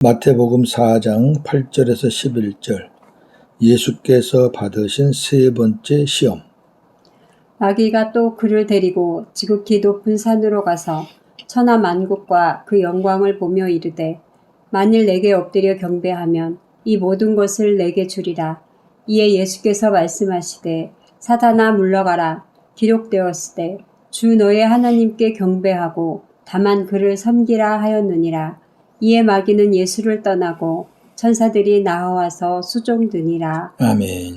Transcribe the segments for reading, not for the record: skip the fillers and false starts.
마태복음 4장 8절에서 11절 예수께서 받으신 세 번째 시험. 마귀가 또 그를 데리고 지극히 높은 산으로 가서 천하 만국과 그 영광을 보며 이르되 만일 내게 엎드려 경배하면 이 모든 것을 내게 주리라. 이에 예수께서 말씀하시되 사탄아 물러가라. 기록되었으되 주 너의 하나님께 경배하고 다만 그를 섬기라 하였느니라. 이에 마귀는 예수를 떠나고 천사들이 나와서 수종드니라. 아멘.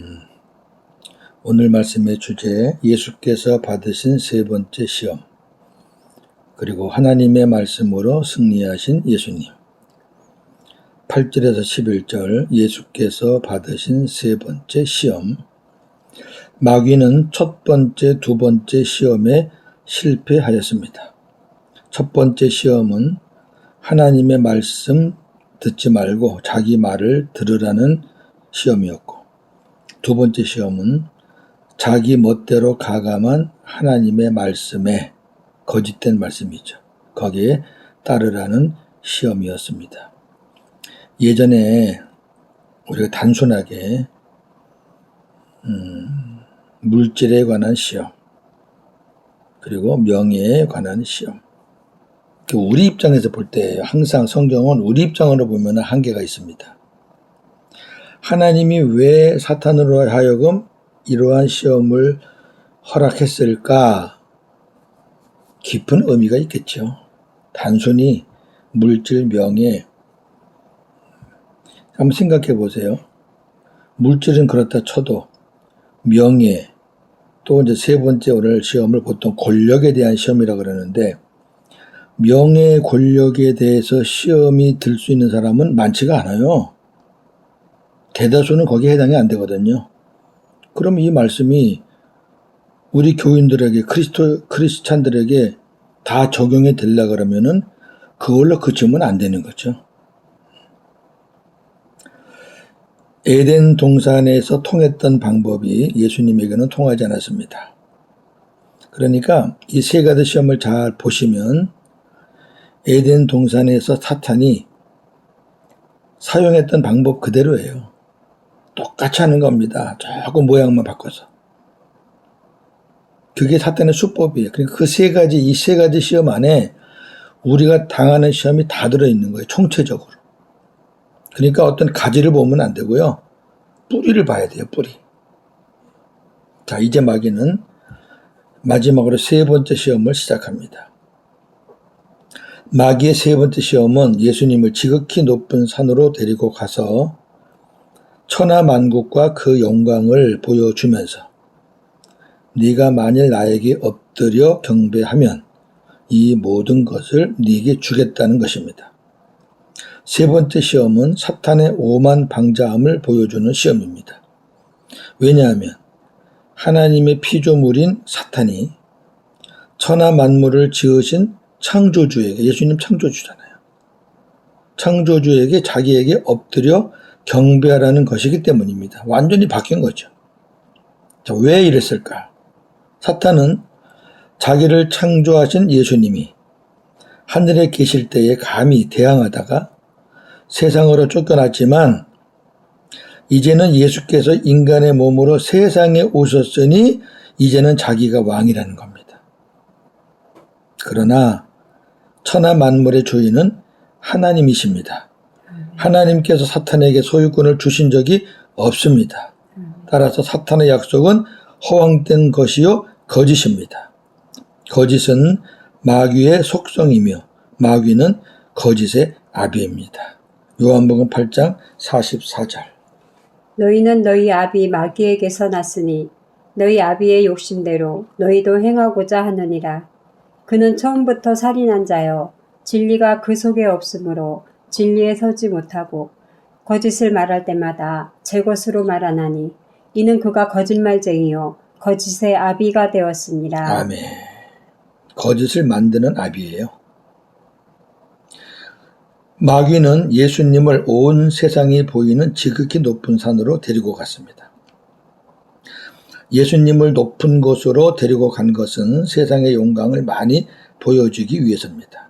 오늘 말씀의 주제, 예수께서 받으신 세 번째 시험, 그리고 하나님의 말씀으로 승리하신 예수님. 8절에서 11절 예수께서 받으신 세 번째 시험. 마귀는 첫 번째, 두 번째 시험에 실패하였습니다. 첫 번째 시험은 하나님의 말씀 듣지 말고 자기 말을 들으라는 시험이었고, 두 번째 시험은 자기 멋대로 가감한 하나님의 말씀에, 거짓된 말씀이죠, 거기에 따르라는 시험이었습니다. 예전에 우리가 단순하게 물질에 관한 시험, 그리고 명예에 관한 시험, 우리 입장에서 볼 때 항상 성경은 우리 입장으로 보면 한계가 있습니다. 하나님이 왜 사탄으로 하여금 이러한 시험을 허락했을까? 깊은 의미가 있겠죠. 단순히 물질, 명예. 한번 생각해 보세요. 물질은 그렇다 쳐도 명예, 또 이제 세 번째 오늘 시험을 보통 권력에 대한 시험이라고 그러는데, 명예, 권력에 대해서 시험이 들 수 있는 사람은 많지가 않아요. 대다수는 거기에 해당이 안 되거든요. 그럼 이 말씀이 우리 교인들에게, 크리스찬들에게 다 적용이 되려고 그러면은 그걸로 그치면 안 되는 거죠. 에덴 동산에서 통했던 방법이 예수님에게는 통하지 않았습니다. 그러니까 이 세 가지 시험을 잘 보시면 에덴 동산에서 사탄이 사용했던 방법 그대로예요. 똑같이 하는 겁니다. 조금 모양만 바꿔서. 그게 사탄의 수법이에요. 그러니까 이 세 가지 시험 안에 우리가 당하는 시험이 다 들어있는 거예요. 총체적으로. 그러니까 어떤 가지를 보면 안 되고요. 뿌리를 봐야 돼요. 뿌리. 자, 이제 마귀는 마지막으로 세 번째 시험을 시작합니다. 마귀의 세 번째 시험은 예수님을 지극히 높은 산으로 데리고 가서 천하 만국과 그 영광을 보여주면서 네가 만일 나에게 엎드려 경배하면 이 모든 것을 네게 주겠다는 것입니다. 세 번째 시험은 사탄의 오만 방자함을 보여주는 시험입니다. 왜냐하면 하나님의 피조물인 사탄이 천하 만물을 지으신 창조주에게, 예수님 창조주잖아요, 창조주에게 자기에게 엎드려 경배하라는 것이기 때문입니다. 완전히 바뀐 거죠. 자, 왜 이랬을까? 사탄은 자기를 창조하신 예수님이 하늘에 계실 때에 감히 대항하다가 세상으로 쫓겨났지만, 이제는 예수께서 인간의 몸으로 세상에 오셨으니 이제는 자기가 왕이라는 겁니다. 그러나 천하 만물의 주인은 하나님이십니다. 하나님께서 사탄에게 소유권을 주신 적이 없습니다. 따라서 사탄의 약속은 허황된 것이요 거짓입니다. 거짓은 마귀의 속성이며 마귀는 거짓의 아비입니다. 요한복음 8장 44절. 너희는 너희 아비 마귀에게서 났으니 너희 아비의 욕심대로 너희도 행하고자 하느니라. 그는 처음부터 살인한 자여 진리가 그 속에 없으므로 진리에 서지 못하고 거짓을 말할 때마다 제 것으로 말하나니 이는 그가 거짓말쟁이요 거짓의 아비가 되었습니다. 아멘. 거짓을 만드는 아비예요. 마귀는 예수님을 온 세상이 보이는 지극히 높은 산으로 데리고 갔습니다. 예수님을 높은 곳으로 데리고 간 것은 세상의 영광을 많이 보여주기 위해서입니다.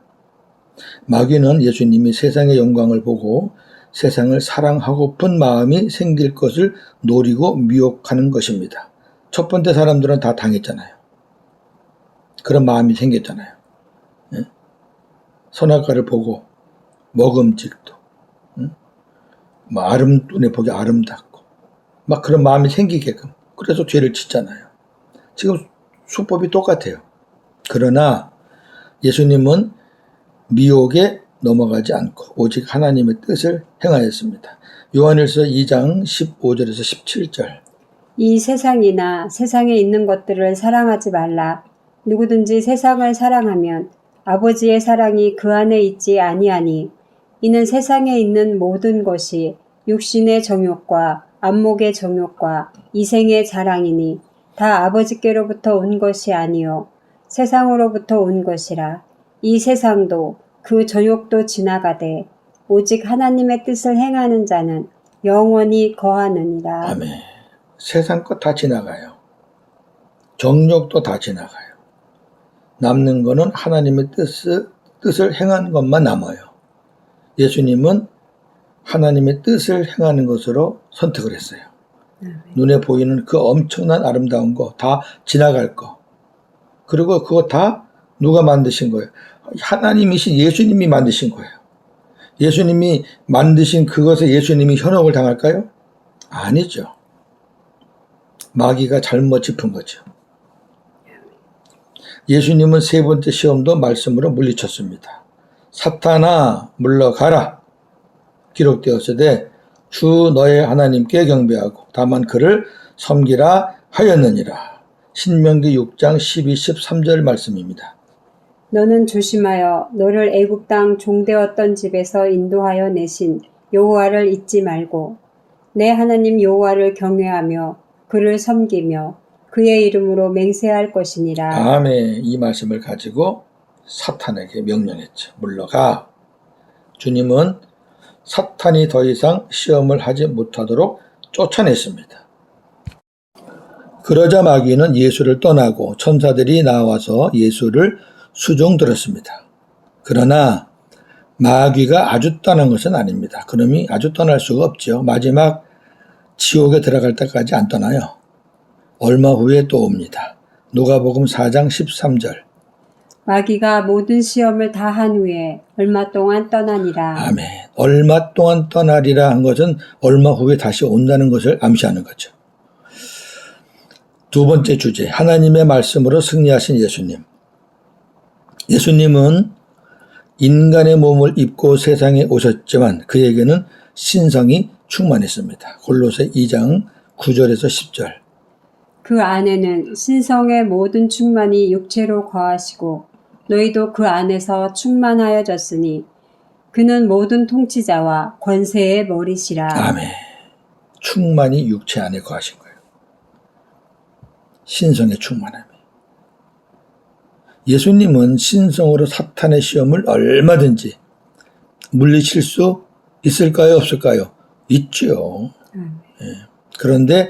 마귀는 예수님이 세상의 영광을 보고 세상을 사랑하고픈 마음이 생길 것을 노리고 미혹하는 것입니다. 첫 번째 사람들은 다 당했잖아요. 그런 마음이 생겼잖아요. 예? 선악과를 보고 먹음직도, 눈에 보기 아름답고 막 그런 마음이 생기게끔, 그래서 죄를 짓잖아요. 지금 수법이 똑같아요. 그러나 예수님은 미혹에 넘어가지 않고 오직 하나님의 뜻을 행하였습니다. 요한일서 2장 15절에서 17절. 이 세상이나 세상에 있는 것들을 사랑하지 말라. 누구든지 세상을 사랑하면 아버지의 사랑이 그 안에 있지 아니하니 이는 세상에 있는 모든 것이 육신의 정욕과 안목의 정욕과 이생의 자랑이니 다 아버지께로부터 온 것이 아니요 세상으로부터 온 것이라. 이 세상도 그 정욕도 지나가되 오직 하나님의 뜻을 행하는 자는 영원히 거하느니라. 아멘. 세상 것 다 지나가요. 정욕도 다 지나가요. 남는 거는 하나님의 뜻을 행하는 것만 남아요. 예수님은 하나님의 뜻을 행하는 것으로 선택을 했어요. 눈에 보이는 그 엄청난 아름다운 거 다 지나갈 거. 그리고 그거 다 누가 만드신 거예요? 하나님이신 예수님이 만드신 거예요. 예수님이 만드신 그것에 예수님이 현혹을 당할까요? 아니죠. 마귀가 잘못 짚은 거죠. 예수님은 세 번째 시험도 말씀으로 물리쳤습니다. 사탄아 물러가라. 기록되었으되 주 너의 하나님께 경배하고 다만 그를 섬기라 하였느니라. 신명기 6장 12, 13절 말씀입니다. 너는 조심하여 너를 애굽 땅 종되었던 집에서 인도하여 내신 여호와를 잊지 말고 내 하나님 여호와를 경외하며 그를 섬기며 그의 이름으로 맹세할 것이니라. 아멘. 이 말씀을 가지고 사탄에게 명령했죠. 물러가. 주님은 사탄이 더 이상 시험을 하지 못하도록 쫓아냈습니다. 그러자 마귀는 예수를 떠나고 천사들이 나와서 예수를 수종들었습니다. 그러나 마귀가 아주 떠난 것은 아닙니다. 그놈이 아주 떠날 수가 없죠. 마지막 지옥에 들어갈 때까지 안 떠나요. 얼마 후에 또 옵니다. 누가복음 4장 13절. 마귀가 모든 시험을 다 한 후에 얼마 동안 떠나니라. 아멘. 얼마 동안 떠나리라 한 것은 얼마 후에 다시 온다는 것을 암시하는 거죠. 두 번째 주제, 하나님의 말씀으로 승리하신 예수님. 예수님은 인간의 몸을 입고 세상에 오셨지만 그에게는 신성이 충만했습니다. 골로새 2장 9절에서 10절. 그 안에는 신성의 모든 충만이 육체로 거하시고 너희도 그 안에서 충만하여졌으니 그는 모든 통치자와 권세의 머리시라. 아멘. 충만이 육체 안에 거하신 거예요. 신성의 충만함이. 예수님은 신성으로 사탄의 시험을 얼마든지 물리칠 수 있을까요? 없을까요? 있죠. 예. 그런데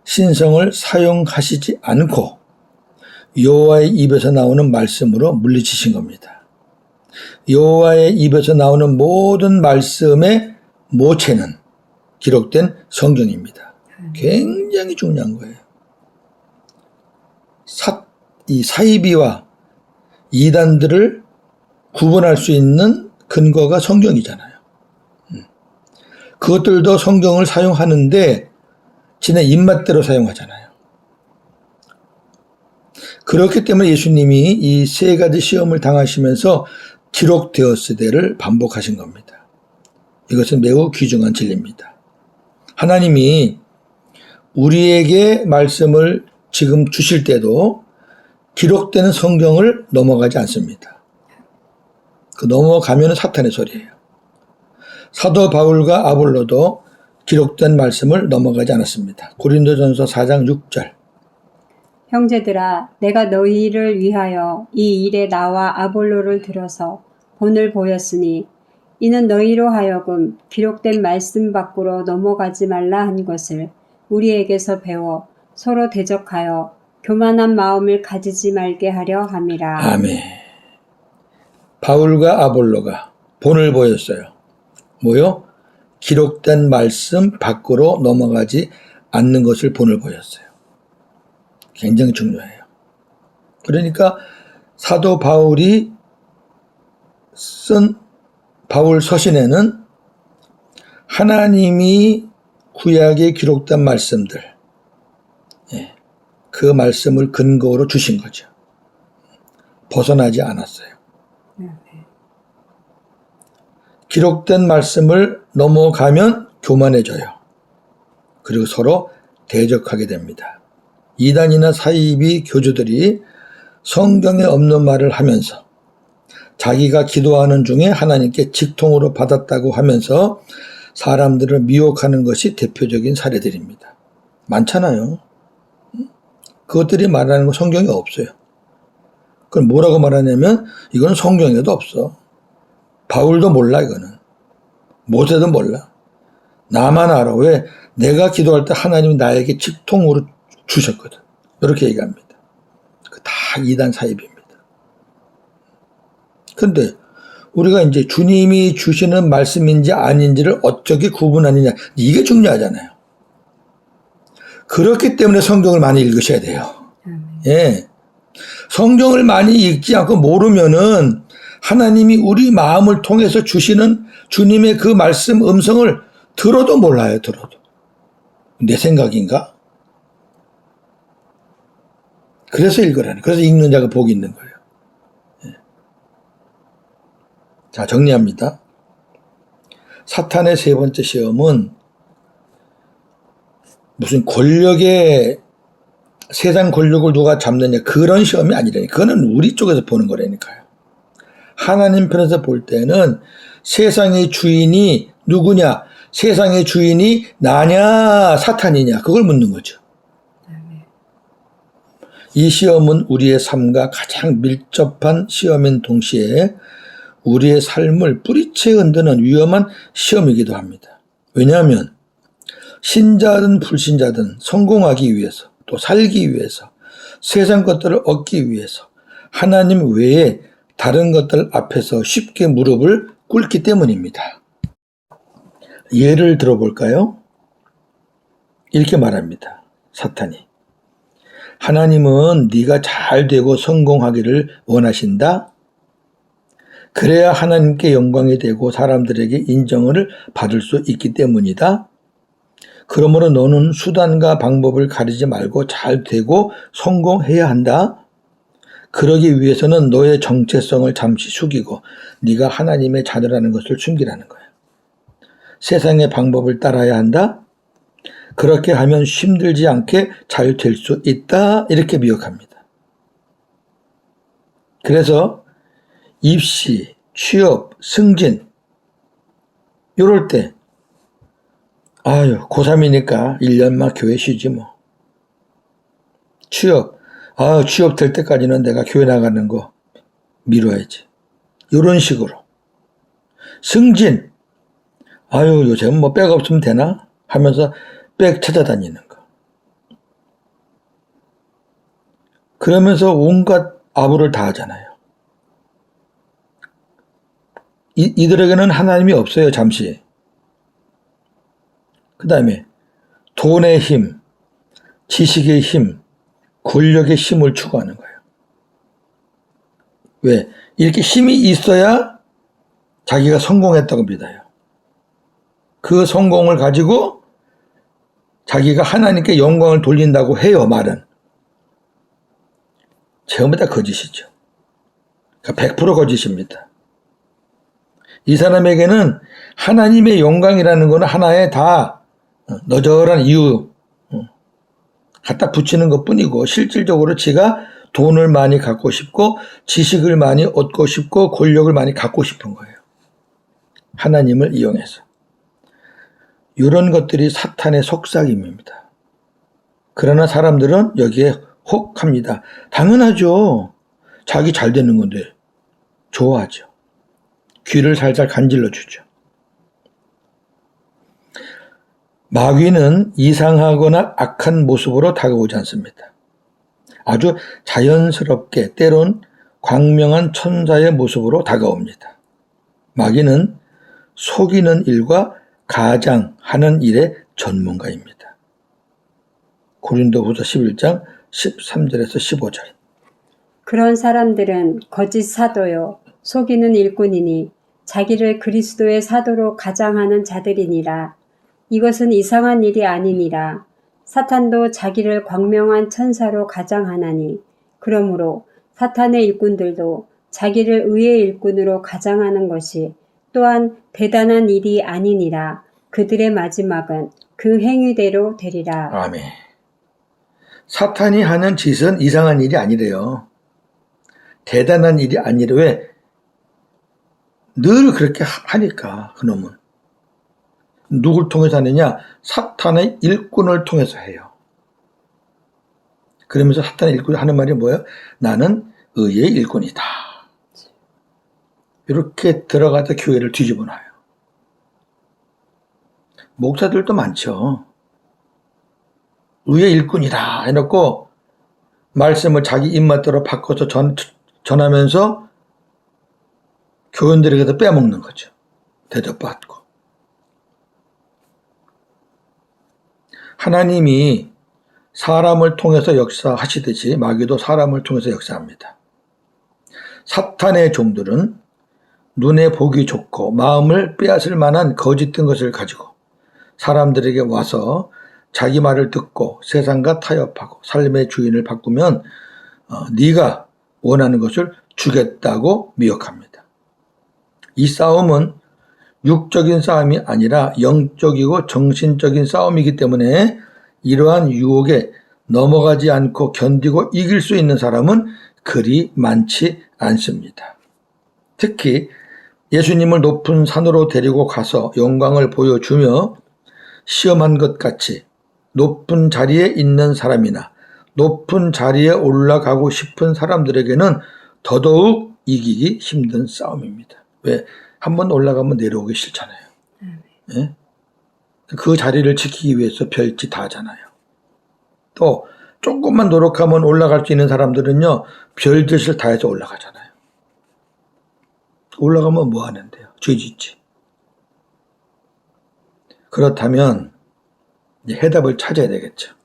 신성을 사용하시지 않고 여호와의 입에서 나오는 말씀으로 물리치신 겁니다. 여호와의 입에서 나오는 모든 말씀의 모체는 기록된 성경입니다. 굉장히 중요한 거예요. 이 사이비와 이단들을 구분할 수 있는 근거가 성경이잖아요. 그것들도 성경을 사용하는데 지네 입맛대로 사용하잖아요. 그렇기 때문에 예수님이 이 세 가지 시험을 당하시면서 기록되었으되를 반복하신 겁니다. 이것은 매우 귀중한 진리입니다. 하나님이 우리에게 말씀을 지금 주실 때도 기록되는 성경을 넘어가지 않습니다. 그 넘어가면 사탄의 소리예요. 사도 바울과 아볼로도 기록된 말씀을 넘어가지 않았습니다. 고린도전서 4장 6절. 형제들아, 내가 너희를 위하여 이 일에 나와 아볼로를 들어서 본을 보였으니 이는 너희로 하여금 기록된 말씀 밖으로 넘어가지 말라 한 것을 우리에게서 배워 서로 대적하여 교만한 마음을 가지지 말게 하려 함이라. 아멘. 바울과 아볼로가 본을 보였어요. 뭐요? 기록된 말씀 밖으로 넘어가지 않는 것을 본을 보였어요. 굉장히 중요해요. 그러니까 사도 바울이 쓴 바울 서신에는 하나님이 구약에 기록된 말씀들, 그 말씀을 근거로 주신 거죠. 벗어나지 않았어요. 기록된 말씀을 넘어가면 교만해져요. 그리고 서로 대적하게 됩니다. 이단이나 사이비 교주들이 성경에 없는 말을 하면서 자기가 기도하는 중에 하나님께 직통으로 받았다고 하면서 사람들을 미혹하는 것이 대표적인 사례들입니다. 많잖아요. 그것들이 말하는 거 성경에 없어요. 그럼 뭐라고 말하냐면 이건 성경에도 없어. 바울도 몰라 이거는. 모세도 몰라. 나만 알아. 왜? 내가 기도할 때 하나님이 나에게 직통으로 주셨거든. 이렇게 얘기합니다. 다 이단 사입입니다. 근데 우리가 이제 주님이 주시는 말씀인지 아닌지를 어떻게 구분하느냐, 이게 중요하잖아요. 그렇기 때문에 성경을 많이 읽으셔야 돼요. 예. 성경을 많이 읽지 않고 모르면은 하나님이 우리 마음을 통해서 주시는 주님의 그 말씀 음성을 들어도 몰라요. 들어도. 내 생각인가? 그래서 읽으라는. 그래서 읽는 자가 복이 있는 거예요. 예. 자, 정리합니다. 사탄의 세 번째 시험은 무슨 권력의 세상 권력을 누가 잡느냐 그런 시험이 아니라니. 그거는 우리 쪽에서 보는 거라니까요. 하나님 편에서 볼 때는 세상의 주인이 누구냐, 세상의 주인이 나냐 사탄이냐 그걸 묻는 거죠. 이 시험은 우리의 삶과 가장 밀접한 시험인 동시에 우리의 삶을 뿌리채 흔드는 위험한 시험이기도 합니다. 왜냐하면 신자든 불신자든 성공하기 위해서 또 살기 위해서 세상 것들을 얻기 위해서 하나님 외에 다른 것들 앞에서 쉽게 무릎을 꿇기 때문입니다. 예를 들어볼까요? 이렇게 말합니다. 사탄이. 하나님은 네가 잘 되고 성공하기를 원하신다? 그래야 하나님께 영광이 되고 사람들에게 인정을 받을 수 있기 때문이다. 그러므로 너는 수단과 방법을 가리지 말고 잘 되고 성공해야 한다. 그러기 위해서는 너의 정체성을 잠시 숙이고 네가 하나님의 자녀라는 것을 숨기라는 거야. 세상의 방법을 따라야 한다. 그렇게 하면 힘들지 않게 잘 될 수 있다. 이렇게 미혹합니다. 그래서 입시, 취업, 승진 이럴 때 아유 고3이니까 1년만 교회 쉬지 뭐. 취업 취업 될 때까지는 내가 교회 나가는 거 미뤄야지. 이런 식으로. 승진 요즘 뭐 백 없으면 되나? 하면서 백 찾아다니는 거. 그러면서 온갖 아부를 다 하잖아요. 이들에게는 하나님이 없어요. 잠시. 그 다음에 돈의 힘, 지식의 힘, 권력의 힘을 추구하는 거예요. 왜? 이렇게 힘이 있어야 자기가 성공했다고 믿어요. 그 성공을 가지고 자기가 하나님께 영광을 돌린다고 해요. 말은. 전부 다 거짓이죠. 그러니까 100% 거짓입니다. 이 사람에게는 하나님의 영광이라는 것은 하나의 다 너저런 이유 갖다 붙이는 것뿐이고 실질적으로 지가 돈을 많이 갖고 싶고 지식을 많이 얻고 싶고 권력을 많이 갖고 싶은 거예요. 하나님을 이용해서. 이런 것들이 사탄의 속삭임입니다. 그러나 사람들은 여기에 혹합니다. 당연하죠. 자기 잘 되는 건데 좋아하죠. 귀를 살살 간질러 주죠. 마귀는 이상하거나 악한 모습으로 다가오지 않습니다. 아주 자연스럽게 때론 광명한 천사의 모습으로 다가옵니다. 마귀는 속이는 일과 가장하는 일의 전문가입니다. 고린도후서 11장 13절에서 15절. 그런 사람들은 거짓 사도요 속이는 일꾼이니 자기를 그리스도의 사도로 가장하는 자들이니라. 이것은 이상한 일이 아니니라. 사탄도 자기를 광명한 천사로 가장하나니 그러므로 사탄의 일꾼들도 자기를 의의 일꾼으로 가장하는 것이 또한 대단한 일이 아니니라. 그들의 마지막은 그 행위대로 되리라. 아멘. 사탄이 하는 짓은 이상한 일이 아니래요. 대단한 일이 아니래. 왜? 늘 그렇게 하니까 그놈은. 누굴 통해서 하느냐? 사탄의 일꾼을 통해서 해요. 그러면서 사탄의 일꾼이 하는 말이 뭐예요? 나는 의의 일꾼이다. 이렇게 들어가서 교회를 뒤집어 놔요. 목사들도 많죠. 의의 일꾼이다 해놓고 말씀을 자기 입맛대로 바꿔서 전하면서 교인들에게서 빼먹는 거죠. 대접받고. 하나님이 사람을 통해서 역사하시듯이 마귀도 사람을 통해서 역사합니다. 사탄의 종들은 눈에 보기 좋고 마음을 빼앗을 만한 거짓된 것을 가지고 사람들에게 와서 자기 말을 듣고 세상과 타협하고 삶의 주인을 바꾸면 네가 원하는 것을 주겠다고 미혹합니다. 이 싸움은 육적인 싸움이 아니라 영적이고 정신적인 싸움이기 때문에 이러한 유혹에 넘어가지 않고 견디고 이길 수 있는 사람은 그리 많지 않습니다. 특히 예수님을 높은 산으로 데리고 가서 영광을 보여주며 시험한 것 같이 높은 자리에 있는 사람이나 높은 자리에 올라가고 싶은 사람들에게는 더더욱 이기기 힘든 싸움입니다. 왜? 한번 올라가면 내려오기 싫잖아요. 예? 그 자리를 지키기 위해서 별짓 다 하잖아요. 또 조금만 노력하면 올라갈 수 있는 사람들은요, 별짓을 다 해서 올라가잖아요. 올라가면 뭐 하는데요? 죄짓지. 그렇다면 해답을 찾아야 되겠죠.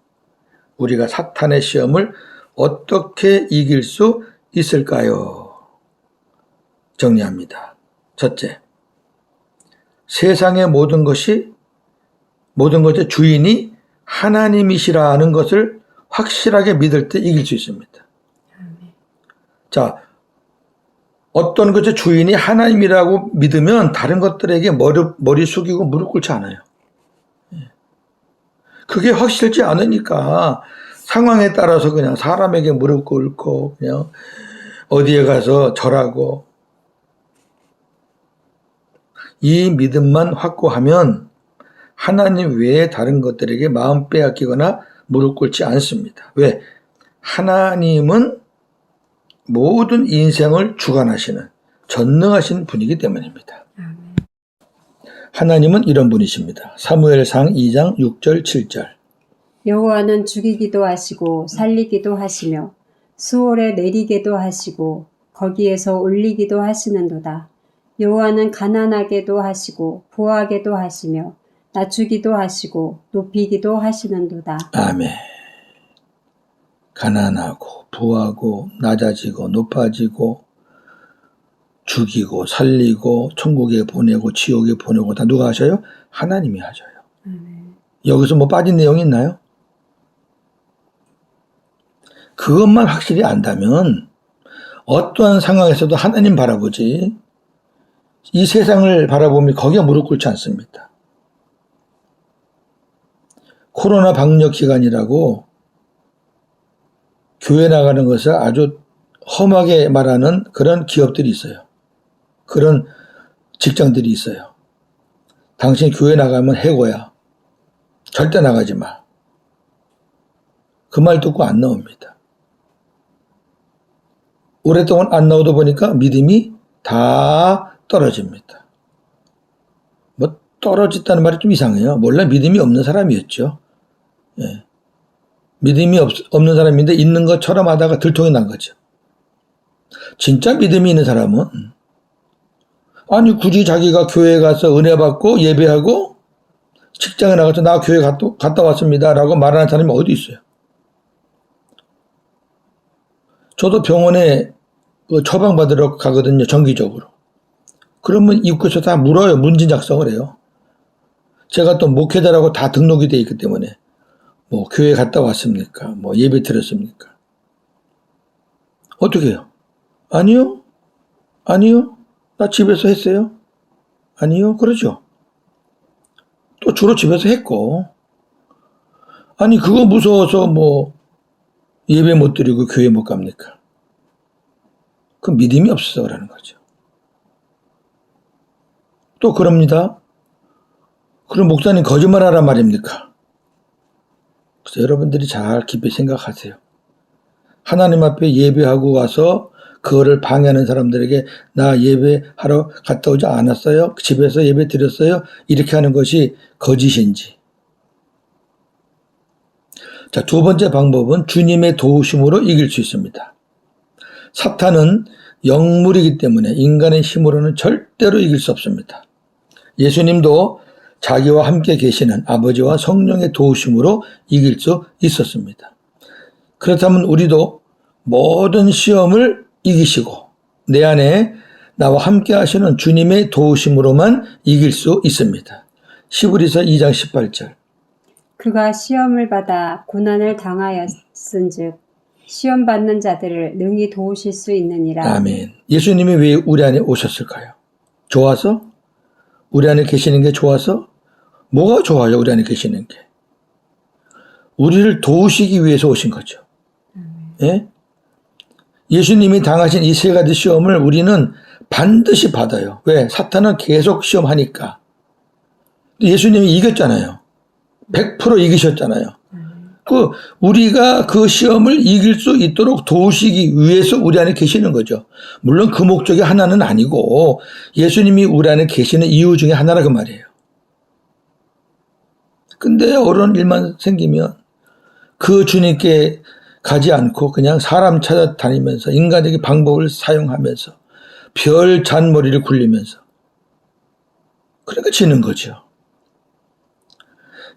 우리가 사탄의 시험을 어떻게 이길 수 있을까요? 정리합니다. 첫째, 세상의 모든 것의 주인이 하나님이시라는 것을 확실하게 믿을 때 이길 수 있습니다. 자, 어떤 것의 주인이 하나님이라고 믿으면 다른 것들에게 머리 숙이고 무릎 꿇지 않아요. 그게 확실치 않으니까 상황에 따라서 그냥 사람에게 무릎 꿇고 그냥 어디에 가서 절하고, 이 믿음만 확고하면 하나님 외에 다른 것들에게 마음 빼앗기거나 무릎 꿇지 않습니다. 왜? 하나님은 모든 인생을 주관하시는 전능하신 분이기 때문입니다. 하나님은 이런 분이십니다. 사무엘상 2장 6절 7절. 여호와는 죽이기도 하시고 살리기도 하시며 수월에 내리게도 하시고 거기에서 올리기도 하시는도다. 여호와는 가난하게도 하시고 부하게도 하시며 낮추기도 하시고 높이기도 하시는도다. 아멘. 가난하고 부하고 낮아지고 높아지고 죽이고 살리고 천국에 보내고 지옥에 보내고 다 누가 하셔요? 하나님이 하셔요. 여기서 뭐 빠진 내용이 있나요? 그것만 확실히 안다면 어떠한 상황에서도 하나님 바라보지 이 세상을 바라보면 거기에 무릎 꿇지 않습니다. 코로나 방역 기간이라고 교회 나가는 것을 아주 험하게 말하는 그런 기업들이 있어요. 그런 직장들이 있어요. 당신 교회 나가면 해고야. 절대 나가지 마. 그 말 듣고 안 나옵니다. 오랫동안 안 나오다 보니까 믿음이 다 떨어집니다. 뭐 떨어졌다는 말이 좀 이상해요. 원래 믿음이 없는 사람이었죠. 예. 믿음이 없는 사람인데 있는 것처럼 하다가 들통이 난 거죠. 진짜 믿음이 있는 사람은 아니 굳이 자기가 교회 가서 은혜 받고 예배하고 직장에 나가서 나 교회 갔다 왔습니다 라고 말하는 사람이 어디 있어요? 저도 병원에 처방받으러 가거든요. 정기적으로. 그러면 입구에서 다 물어요. 문진 작성을 해요. 제가 또 목회자라고 다 등록이 돼 있기 때문에 뭐 교회 갔다 왔습니까? 뭐 예배 드렸습니까? 어떻게 해요? 아니요. 아니요. 나 집에서 했어요. 아니요. 그러죠. 또 주로 집에서 했고. 아니 그거 무서워서 뭐 예배 못 드리고 교회 못 갑니까? 그 믿음이 없어서 그러는 거죠. 또 그럽니다. 그럼 목사님 거짓말하란 말입니까? 그래서 여러분들이 잘 깊이 생각하세요. 하나님 앞에 예배하고 와서 그거를 방해하는 사람들에게 나 예배하러 갔다 오지 않았어요? 집에서 예배 드렸어요? 이렇게 하는 것이 거짓인지. 자, 두 번째 방법은 주님의 도우심으로 이길 수 있습니다. 사탄은 영물이기 때문에 인간의 힘으로는 절대로 이길 수 없습니다. 예수님도 자기와 함께 계시는 아버지와 성령의 도우심으로 이길 수 있었습니다. 그렇다면 우리도 모든 시험을 이기시고 내 안에 나와 함께 하시는 주님의 도우심으로만 이길 수 있습니다. 시브리서 2장 18절. 그가 시험을 받아 고난을 당하였은즉 시험 받는 자들을 능히 도우실 수 있느니라. 아멘. 예수님이 왜 우리 안에 오셨을까요? 좋아서? 우리 안에 계시는 게 좋아서? 뭐가 좋아요? 우리 안에 계시는 게. 우리를 도우시기 위해서 오신 거죠. 예? 예수님이 당하신 이 세 가지 시험을 우리는 반드시 받아요. 왜? 사탄은 계속 시험하니까. 예수님이 이겼잖아요. 100% 이기셨잖아요. 우리가 그 시험을 이길 수 있도록 도우시기 위해서 우리 안에 계시는 거죠. 물론 그 목적이 하나는 아니고 예수님이 우리 안에 계시는 이유 중에 하나라 그 말이에요. 근데 어려운 일만 생기면 그 주님께 가지 않고 그냥 사람 찾아다니면서 인간적인 방법을 사용하면서 별 잔머리를 굴리면서 그러니까 지는 거죠.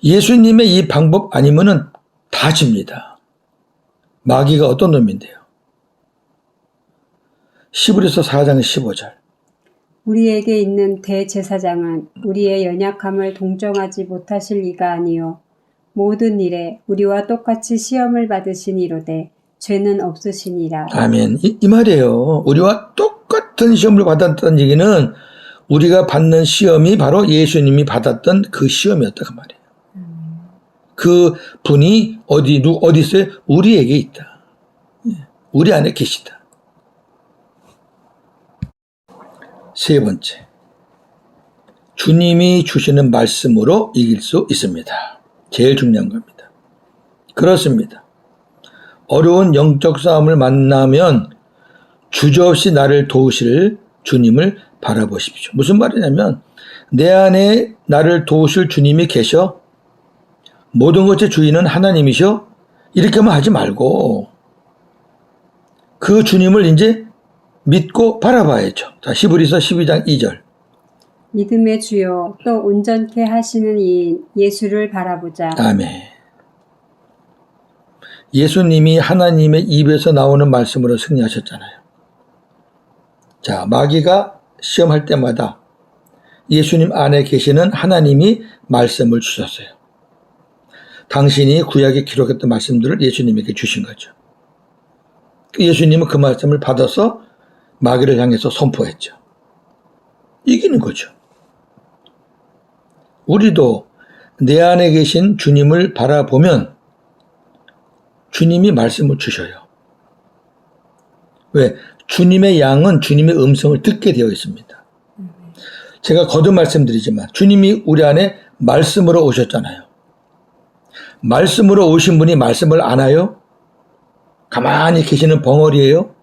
예수님의 이 방법 아니면은 다 집니다. 마귀가 어떤 놈인데요? 시브리서 4장 15절. 우리에게 있는 대제사장은 우리의 연약함을 동정하지 못하실 이가 아니요 모든 일에 우리와 똑같이 시험을 받으시니로되 죄는 없으시니라. 아멘. 이 말이에요. 우리와 똑같은 시험을 받았다는 얘기는 우리가 받는 시험이 바로 예수님이 받았던 그 시험이었다 그 말이에요. 그 분이 어디 있어요? 우리에게 있다. 우리 안에 계시다. 세 번째, 주님이 주시는 말씀으로 이길 수 있습니다. 제일 중요한 겁니다. 그렇습니다. 어려운 영적 싸움을 만나면 주저없이 나를 도우실 주님을 바라보십시오. 무슨 말이냐면 내 안에 나를 도우실 주님이 계셔. 모든 것의 주인은 하나님이셔. 이렇게만 하지 말고 그 주님을 이제 믿고 바라봐야죠. 자, 히브리서 12장 2절. 믿음의 주요 또 온전케 하시는 이인 예수를 바라보자. 아멘. 예수님이 하나님의 입에서 나오는 말씀으로 승리하셨잖아요. 자, 마귀가 시험할 때마다 예수님 안에 계시는 하나님이 말씀을 주셨어요. 당신이 구약에 기록했던 말씀들을 예수님에게 주신 거죠. 예수님은 그 말씀을 받아서 마귀를 향해서 선포했죠. 이기는 거죠. 우리도 내 안에 계신 주님을 바라보면 주님이 말씀을 주셔요. 왜? 주님의 양은 주님의 음성을 듣게 되어 있습니다. 제가 거듭 말씀드리지만 주님이 우리 안에 말씀으로 오셨잖아요. 말씀으로 오신 분이 말씀을 안 해요? 가만히 계시는 벙어리예요?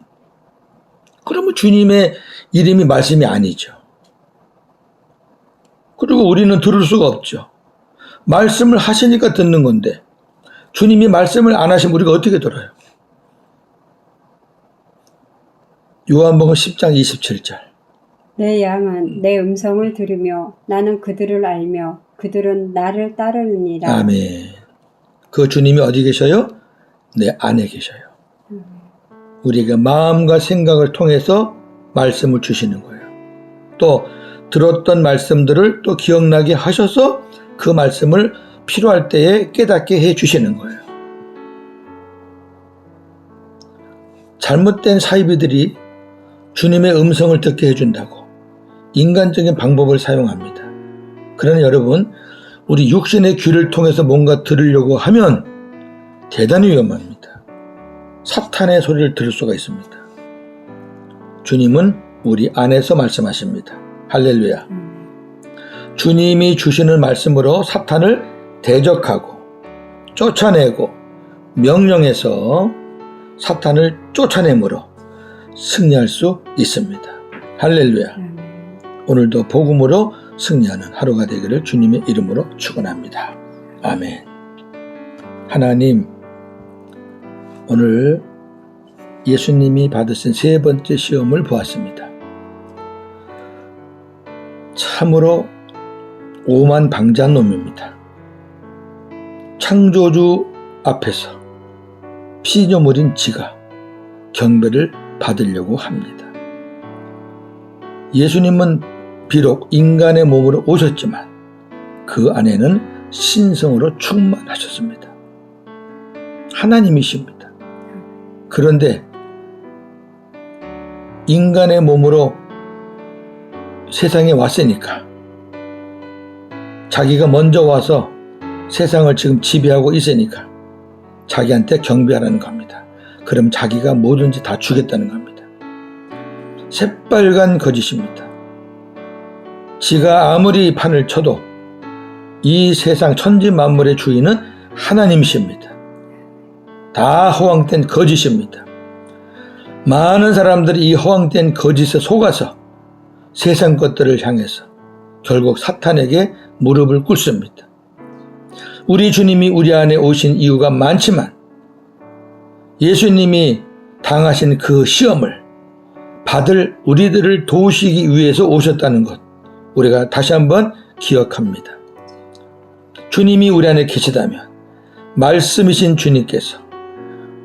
그러면 주님의 이름이 말씀이 아니죠. 그리고 우리는 들을 수가 없죠. 말씀을 하시니까 듣는 건데 주님이 말씀을 안 하시면 우리가 어떻게 들어요? 요한복음 10장 27절. 내 양은 내 음성을 들으며 나는 그들을 알며 그들은 나를 따르느니라. 아멘. 그 주님이 어디 계셔요? 내 안에 계셔요. 우리에게 마음과 생각을 통해서 말씀을 주시는 거예요. 또 들었던 말씀들을 또 기억나게 하셔서 그 말씀을 필요할 때에 깨닫게 해 주시는 거예요. 잘못된 사이비들이 주님의 음성을 듣게 해준다고 인간적인 방법을 사용합니다. 그러나 여러분, 우리 육신의 귀를 통해서 뭔가 들으려고 하면 대단히 위험합니다. 사탄의 소리를 들을 수가 있습니다. 주님은 우리 안에서 말씀하십니다. 할렐루야. 주님이 주시는 말씀으로 사탄을 대적하고 쫓아내고 명령해서 사탄을 쫓아내므로 승리할 수 있습니다. 할렐루야. 오늘도 복음으로 승리하는 하루가 되기를 주님의 이름으로 축원합니다. 아멘. 하나님, 오늘 예수님이 받으신 세 번째 시험을 보았습니다. 참으로 오만방자한 놈입니다. 창조주 앞에서 피조물인 지가 경배를 받으려고 합니다. 예수님은 비록 인간의 몸으로 오셨지만 그 안에는 신성으로 충만하셨습니다. 하나님이십니다. 그런데 인간의 몸으로 세상에 왔으니까 자기가 먼저 와서 세상을 지금 지배하고 있으니까 자기한테 경배하라는 겁니다. 그럼 자기가 뭐든지 다 주겠다는 겁니다. 새빨간 거짓입니다. 지가 아무리 판을 쳐도 이 세상 천지 만물의 주인은 하나님이십니다. 다 허황된 거짓입니다. 많은 사람들이 이 허황된 거짓에 속아서 세상 것들을 향해서 결국 사탄에게 무릎을 꿇습니다. 우리 주님이 우리 안에 오신 이유가 많지만 예수님이 당하신 그 시험을 받을 우리들을 도우시기 위해서 오셨다는 것, 우리가 다시 한번 기억합니다. 주님이 우리 안에 계시다면 말씀이신 주님께서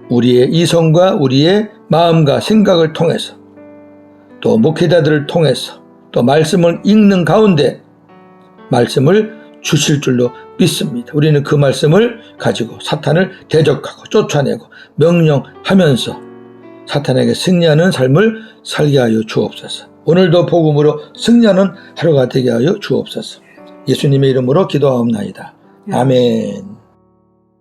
우리의 이성과 우리의 마음과 생각을 통해서 또 목회자들을 통해서 또 말씀을 읽는 가운데 말씀을 주실 줄로 믿습니다. 우리는 그 말씀을 가지고 사탄을 대적하고 쫓아내고 명령하면서 사탄에게 승리하는 삶을 살게 하여 주옵소서. 오늘도 복음으로 승리하는 하루가 되게 하여 주옵소서. 예수님의 이름으로 기도하옵나이다. 아멘.